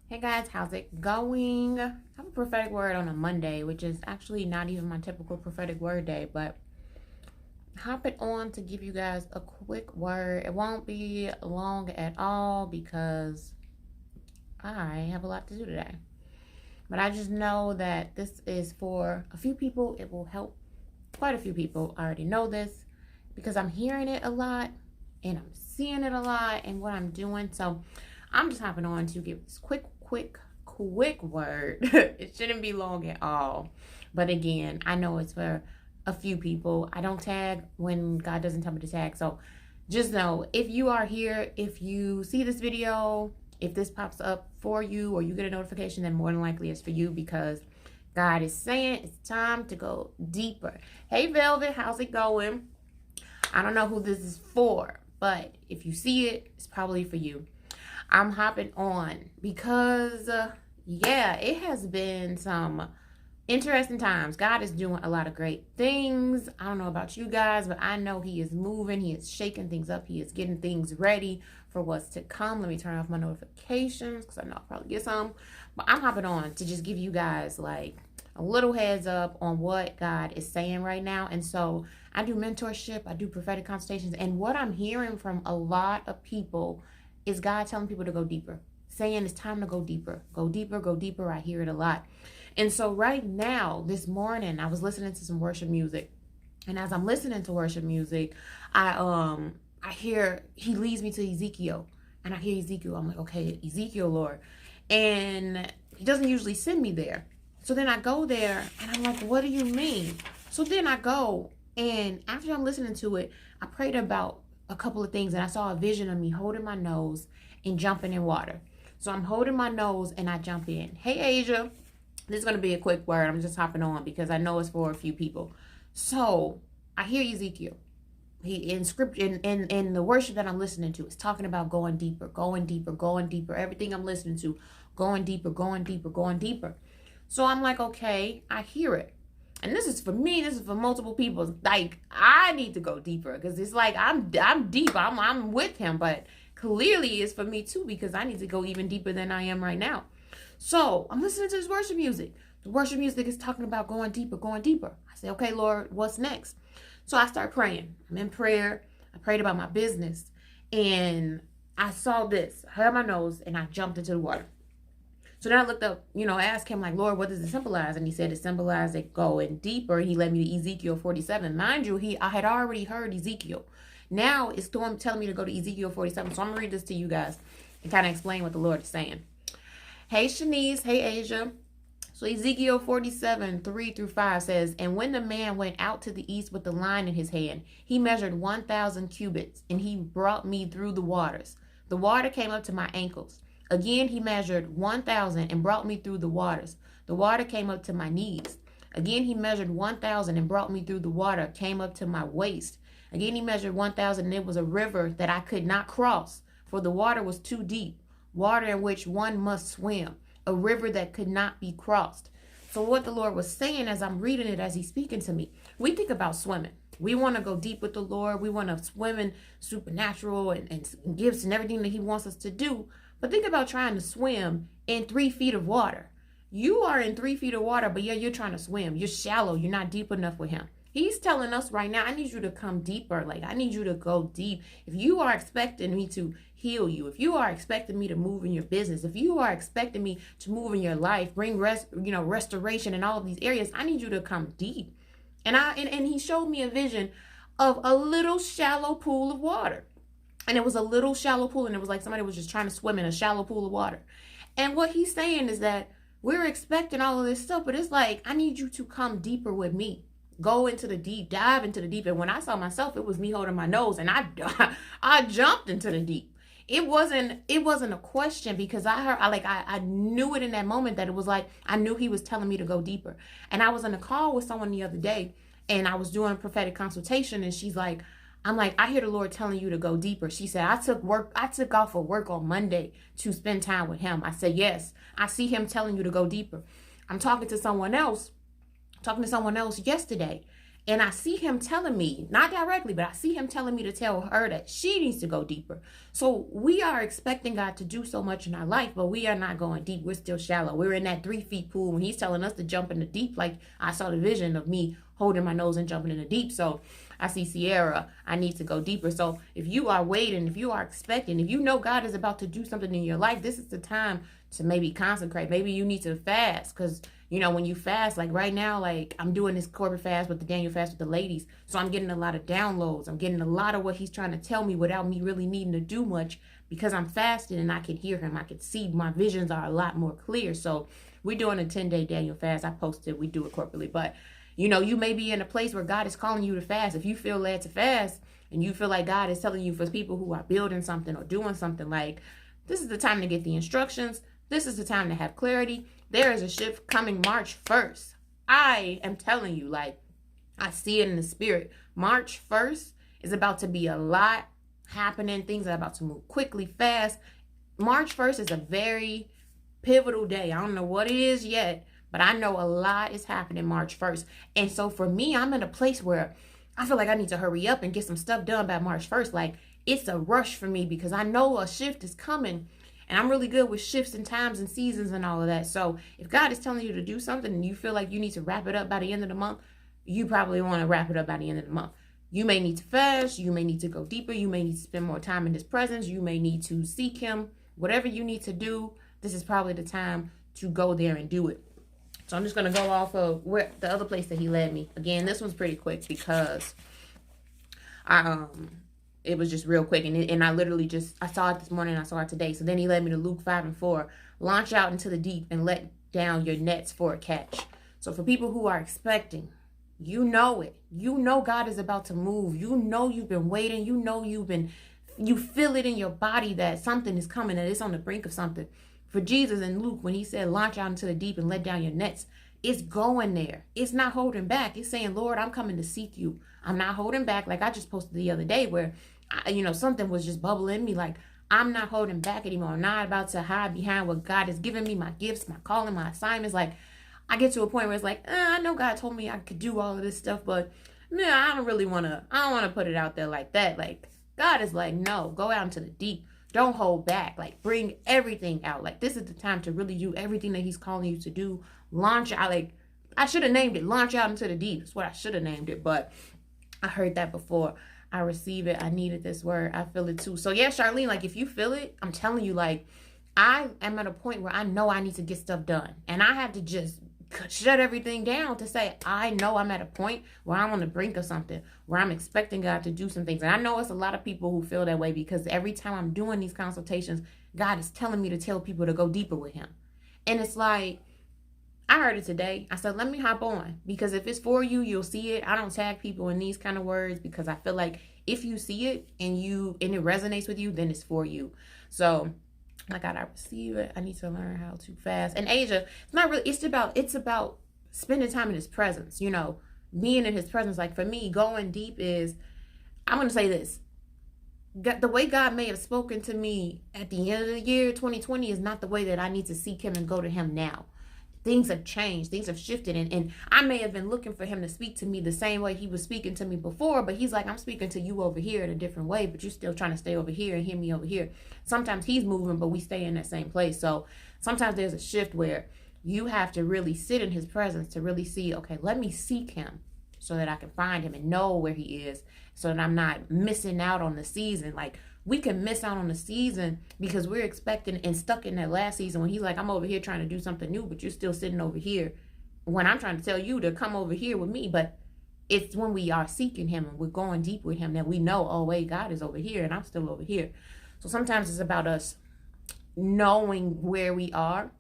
Hey guys, how's it going? I have a prophetic word on a Monday, which is actually not even my typical prophetic word day, but hopping on to give you guys a quick word. It won't be long at all because I have a lot to do today. But I just know that this is for a few people. It will help quite a few people. I already know this because I'm hearing it a lot and I'm seeing it a lot and what I'm doing. So I'm just hopping on to give this quick word. It shouldn't be long at all. But again, I know it's for a few people. I don't tag when God doesn't tell me to tag. So just know, if you are here, if you see this video, if this pops up for you or you get a notification, then more than likely it's for you because God is saying it's time to go deeper. Hey Velvet, how's it going? I don't know who this is for, but if you see it, it's probably for you. I'm hopping on because, yeah, it has been some interesting times. God is doing a lot of great things. I don't know about you guys, but I know He is moving. He is shaking things up. He is getting things ready for what's to come. Let me turn off my notifications because I know I'll probably get some. But I'm hopping on to just give you guys like a little heads up on what God is saying right now. And so I do mentorship. I do prophetic consultations. And what I'm hearing from a lot of people is God telling people to go deeper, saying it's time to go deeper, go deeper, go deeper. I hear it a lot. And so right now, this morning, I was listening to some worship music. And as I'm listening to worship music, I hear He leads me to Ezekiel. And I hear Ezekiel. I'm like, okay, Ezekiel, Lord. And He doesn't usually send me there. So then I go there and I'm like, what do you mean? So then I go, and after I'm listening to it, I prayed about a couple of things, and I saw a vision of me holding my nose and jumping in water. So I'm holding my nose and I jump in. Hey Asia, this is going to be a quick word. I'm just hopping on because I know it's for a few people. So I hear Ezekiel. He in script in the worship that I'm listening to, it's talking about going deeper, going deeper, going deeper. Everything I'm listening to, going deeper, going deeper, going deeper. So I'm like, okay, I hear it. And this is for me. This is for multiple people. Like, I need to go deeper because it's like I'm deep. I'm with Him, but clearly it's for me too because I need to go even deeper than I am right now. So I'm listening to this worship music. The worship music is talking about going deeper, going deeper. I say, okay, Lord, what's next? So I start praying. I'm in prayer. I prayed about my business, and I saw this. I held my nose, and I jumped into the water. So then I looked up, asked Him, like, Lord, what does it symbolize? And He said it symbolized it going deeper. He led me to Ezekiel 47. Mind you, I had already heard Ezekiel. Now it's telling me to go to Ezekiel 47. So I'm going to read this to you guys and kind of explain what the Lord is saying. Hey, Shanice. Hey, Asia. So Ezekiel 47, 3-5 says, and when the man went out to the east with the line in his hand, he measured 1,000 cubits, and he brought me through the waters. The water came up to my ankles. Again, he measured 1,000 and brought me through the waters. The water came up to my knees. Again, he measured 1,000 and brought me through the water, came up to my waist. Again, he measured 1,000 and it was a river that I could not cross, for the water was too deep, water in which one must swim, a river that could not be crossed. So what the Lord was saying as I'm reading it, as He's speaking to me, we think about swimming. We want to go deep with the Lord. We want to swim in supernatural and gifts and everything that He wants us to do. But think about trying to swim in 3 feet of water. You are in 3 feet of water, but yeah, you're trying to swim. You're shallow. You're not deep enough with Him. He's telling us right now, I need you to come deeper. Like, I need you to go deep. If you are expecting me to heal you, if you are expecting me to move in your business, if you are expecting me to move in your life, bring restoration in all of these areas, I need you to come deep. And He showed me a vision of a little shallow pool of water. And it was a little shallow pool, and it was like somebody was just trying to swim in a shallow pool of water. And what He's saying is that we're expecting all of this stuff, but it's like, I need you to come deeper with me. Go into the deep, dive into the deep. And when I saw myself, it was me holding my nose, and I jumped into the deep. It wasn't a question because I knew it in that moment that it was like, I knew He was telling me to go deeper. And I was on a call with someone the other day, and I was doing a prophetic consultation, and she's like, I'm like, I hear the Lord telling you to go deeper. She said, I took off of work on Monday to spend time with Him. I said, yes, I see Him telling you to go deeper. I'm talking to someone else yesterday, And I see him telling me, not directly, but I see him telling me to tell her that she needs to go deeper. So we are expecting God to do so much in our life, but we are not going deep. We're still shallow. We're in that 3 feet pool when he's telling us to jump in the deep. Like I saw the vision of me holding my nose and jumping in the deep. So I see Sierra, I need to go deeper. So if you are waiting, if you are expecting, if you know God is about to do something in your life, this is the time to maybe consecrate. Maybe you need to fast, because you know, when you fast, like right now, like I'm doing this corporate fast with the Daniel fast with the ladies. So I'm getting a lot of downloads. I'm getting a lot of what he's trying to tell me without me really needing to do much, because I'm fasting and I can hear him. I can see my visions are a lot more clear. So we're doing a 10-day Daniel fast. I posted, we do it corporately, but you know, you may be in a place where God is calling you to fast. If you feel led to fast and you feel like God is telling you, for people who are building something or doing something, like this is the time to get the instructions. This is the time to have clarity. There is a shift coming March 1st. I am telling you, like, I see it in the spirit. March 1st is about to be a lot happening. Things are about to move quickly, fast. March 1st is a very pivotal day. I don't know what it is yet, but I know a lot is happening March 1st. And so for me, I'm in a place where I feel like I need to hurry up and get some stuff done by March 1st. Like, it's a rush for me because I know a shift is coming. And I'm really good with shifts and times and seasons and all of that. So if God is telling you to do something and you feel like you need to wrap it up by the end of the month, you probably want to wrap it up by the end of the month. You may need to fast. You may need to go deeper. You may need to spend more time in his presence. You may need to seek him. Whatever you need to do, this is probably the time to go there and do it. So I'm just going to go off of where the other place that he led me. Again, this one's pretty quick because it was just real quick. And I literally I saw it this morning. I saw it today. So then he led me to Luke 5:4. Launch out into the deep and let down your nets for a catch. So for people who are expecting, you know it. You know God is about to move. You know you've been waiting. You know you feel it in your body that something is coming, that it's on the brink of something. For Jesus in Luke, when he said, launch out into the deep and let down your nets, it's going there. It's not holding back. It's saying, Lord, I'm coming to seek you. I'm not holding back. Like I just posted the other day where, something was just bubbling in me. Like, I'm not holding back anymore. I'm not about to hide behind what God has given me, my gifts, my calling, my assignments. Like, I get to a point where it's like, I know God told me I could do all of this stuff, but I don't want to put it out there like that. Like, God is like, no, go out into the deep. Don't hold back. Like, bring everything out. Like, this is the time to really do everything that he's calling you to do. Launch out. Like, I should have named it Launch Out into the Deep. That's what I should have named it. But I heard that before. I receive it. I needed this word. I feel it too. So yeah, Charlene, like if you feel it, I'm telling you, like I am at a point where I know I need to get stuff done. And I have to just shut everything down to say, I know I'm at a point where I'm on the brink of something, where I'm expecting God to do some things. And I know it's a lot of people who feel that way because every time I'm doing these consultations, God is telling me to tell people to go deeper with him. And it's like, I heard it today. I said, let me hop on, because if it's for you, you'll see it. I don't tag people in these kind of words because I feel like if you see it and it resonates with you, then it's for you. So, my God, I receive it. I need to learn how to fast. And Asia, it's not really, it's about spending time in his presence, being in his presence. Like for me, going deep is, I'm going to say this. The way God may have spoken to me at the end of the year, 2020, is not the way that I need to seek him and go to him now. Things have changed. Things have shifted. And I may have been looking for him to speak to me the same way he was speaking to me before. But he's like, I'm speaking to you over here in a different way. But you're still trying to stay over here and hear me over here. Sometimes he's moving, but we stay in that same place. So sometimes there's a shift where you have to really sit in his presence to really see, okay, let me seek him so that I can find him and know where he is, so that I'm not missing out on the season. Like, we can miss out on the season because we're expecting and stuck in that last season when he's like, I'm over here trying to do something new, but you're still sitting over here when I'm trying to tell you to come over here with me. But it's when we are seeking him and we're going deep with him that we know, oh, wait, God is over here and I'm still over here. So sometimes it's about us knowing where we are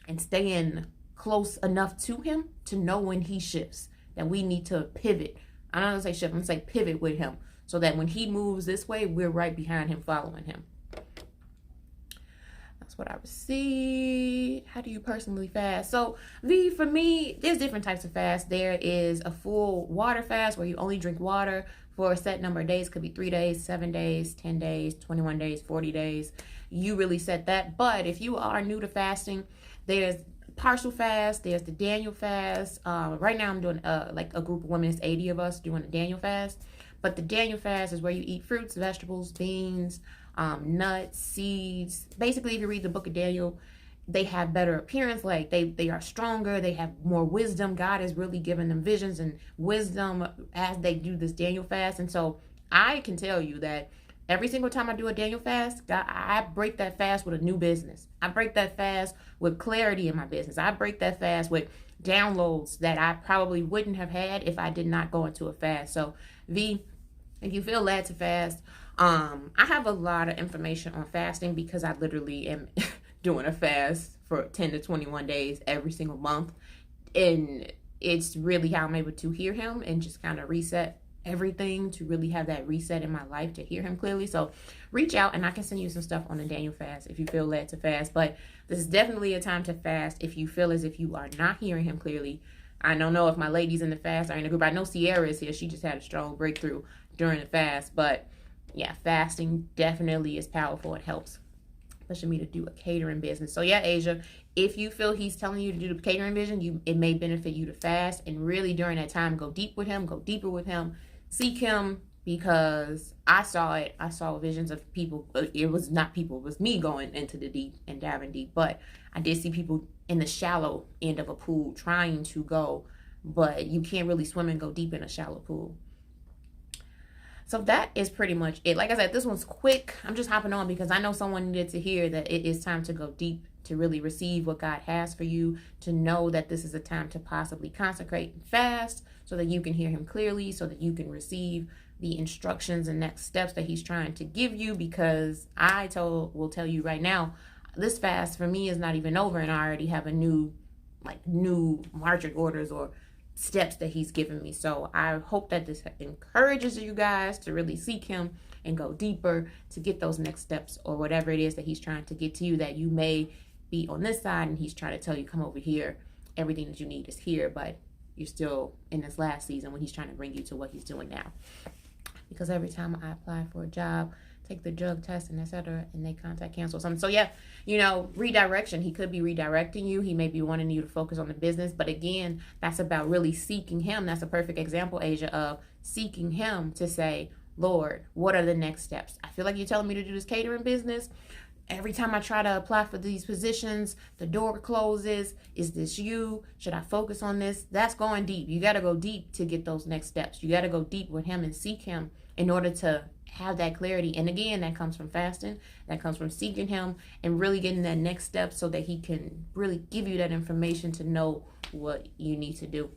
and staying close enough to him to know when he shifts, that we need to pivot. I'm not going to say shift, I'm going to say pivot with him, so that when he moves this way, we're right behind him, following him. That's what I receive. How do you personally fast? So, for me, there's different types of fast. There is a full water fast where you only drink water for a set number of days. Could be 3 days, 7 days, 10 days, 21 days, 40 days. You really set that. But if you are new to fasting, there's partial fast. There's the Daniel fast. Right now I'm doing like a group of women. It's 80 of us doing the Daniel fast. But the Daniel fast is where you eat fruits, vegetables, beans, nuts, seeds. Basically, if you read the book of Daniel, they have better appearance. Like they are stronger. They have more wisdom. God has really given them visions and wisdom as they do this Daniel fast. And so I can tell you that every single time I do a Daniel fast, I break that fast with a new business. I break that fast with clarity in my business. I break that fast with downloads that I probably wouldn't have had if I did not go into a fast. So V, if you feel led to fast, I have a lot of information on fasting because I literally am doing a fast for 10 to 21 days every single month. And it's really how I'm able to hear him and just kind of reset everything, to really have that reset in my life to hear him clearly. So reach out and I can send you some stuff on the Daniel fast if you feel led to fast. But this is definitely a time to fast if you feel as if you are not hearing him clearly. I don't know if my ladies in the fast are in the group. I know Sierra is here. She just had a strong breakthrough during the fast. But yeah, fasting definitely is powerful. It helps, especially me, to do a catering business. So yeah, Asia, if you feel he's telling you to do the catering vision, it may benefit you to fast. And really during that time, go deep with him, go deeper with him, seek him, because I saw it. I saw visions of people. It was not people. It was me going into the deep and diving deep. But I did see people in the shallow end of a pool trying to go, but you can't really swim and go deep in a shallow pool. So that is pretty much it. Like I said, this one's quick. I'm just hopping on because I know someone needed to hear that it is time to go deep, to really receive what God has for you, to know that this is a time to possibly consecrate and fast so that you can hear him clearly, so that you can receive the instructions and next steps that he's trying to give you. Because will tell you right now, this fast for me is not even over, and I already have a new marching orders or steps that he's given me. So I hope that this encourages you guys to really seek him and go deeper to get those next steps, or whatever it is that he's trying to get to you, that you may be on this side and he's trying to tell you, come over here. Everything that you need is here, but you're still in this last season when he's trying to bring you to what he's doing now. Because every time I apply for a job, take the drug test and etc., and they contact cancel something. So yeah, redirection. He could be redirecting you. He may be wanting you to focus on the business. But again, that's about really seeking him. That's a perfect example, Asia, of seeking him to say, Lord, what are the next steps? I feel like you're telling me to do this catering business. Every time I try to apply for these positions, the door closes. Is this you? Should I focus on this? That's going deep. You got to go deep to get those next steps. You got to go deep with him and seek him in order to have that clarity. And again, that comes from fasting. That comes from seeking him and really getting that next step so that he can really give you that information to know what you need to do.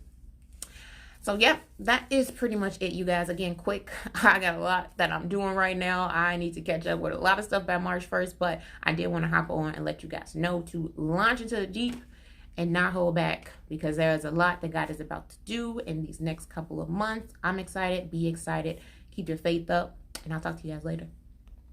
So yeah, that is pretty much it, you guys. Again, quick. I got a lot that I'm doing right now. I need to catch up with a lot of stuff by March 1st, but I did want to hop on and let you guys know to launch into the deep and not hold back, because there's a lot that God is about to do in these next couple of months. I'm excited. Be excited. Keep your faith up, and I'll talk to you guys later.